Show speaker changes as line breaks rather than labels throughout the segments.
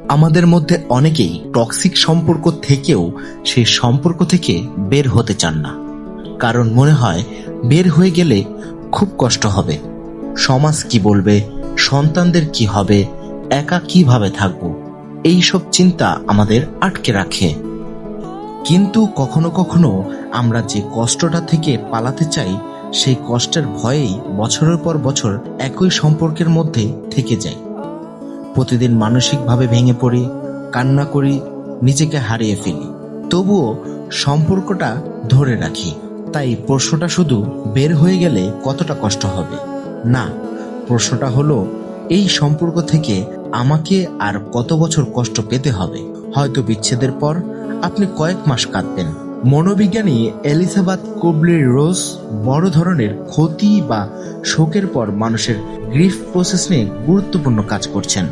আমাদের মধ্যে অনেকেই টক্সিক সম্পর্ক থেকেও সেই সম্পর্ক থেকে বের হতে চান না, কারণ মনে হয় বের হয়ে গেলে খুব কষ্ট হবে, সমাজ কি বলবে, সন্তানদের কি হবে, একা কিভাবে থাকবো, এইসব চিন্তা আমাদের আটকে রাখে। কিন্তু কখনো কখনো আমরা যে কষ্টটা থেকে পালাতে চাই, সেই কষ্টের ভয়েই বছরের পর বছর একই সম্পর্কের মধ্যে থেকে যাই। প্রতিদিন মানসিকভাবে ভেঙে পড়ি, কান্না করি, নিজেকে হারিয়ে ফেলি, তবুও সম্পর্কটা ধরে রাখি। তাই প্রশ্নটা শুধু বের হয়ে গেলে কতটা কষ্ট হবে না, প্রশ্নটা হলো এই সম্পর্ক থেকে আমাকে আর কত বছর কষ্ট পেতে হবে। হয়তো বিচ্ছেদের পর আপনি কয়েক মাস কাঁদবেন। মনোবিজ্ঞানী এলিজাবেথ কুবলি-রোস বড় ধরনের ক্ষতি বা শোকের পর মানুষের গ্রিফ প্রসেস নিয়ে গুরুত্বপূর্ণ কাজ করছেন।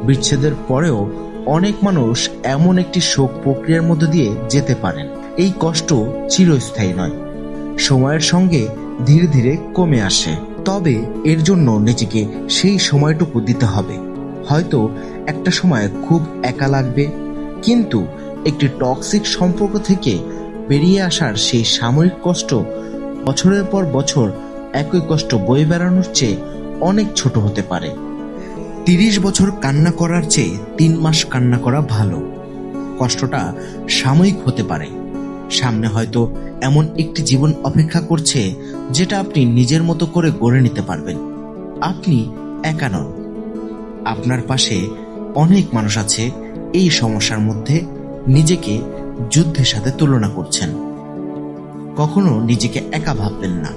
বিচ্ছেদের পরেও অনেক মানুষ এমন একটি শোক প্রক্রিয়ার মধ্যে দিয়ে যেতে পারেন। এই কষ্ট চিরস্থায়ী নয়, সময়ের সঙ্গে ধীরে ধীরে কমে আসে। তবে এর জন্য নিজেকে সেই সময়টুকু দিতে হবে। হয়তো একটা সময় খুব একা লাগবে, কিন্তু একটি টক্সিক সম্পর্ক থেকে বেরিয়ে আসার সেই সাময়িক কষ্ট বছরের পর বছর একই কষ্ট বয়ে বেড়ানোর চেয়ে অনেক ছোট হতে পারে। 30 বছর কান্না করার চেয়ে 3 মাস কান্না করা ভালো। কষ্টটা সাময়িক হতে পারে, সামনে হয়তো এমন একটি জীবন অপেক্ষা করছে যেটা আপনি নিজের মতো করে গড়ে নিতে পারবেন। আপনি একা নন, আপনার পাশে অনেক মানুষ আছে এই সমস্যার মধ্যে নিজেকে যুদ্ধের সাথে তুলনা করছেন। কখনো নিজেকে একা ভাববেন না।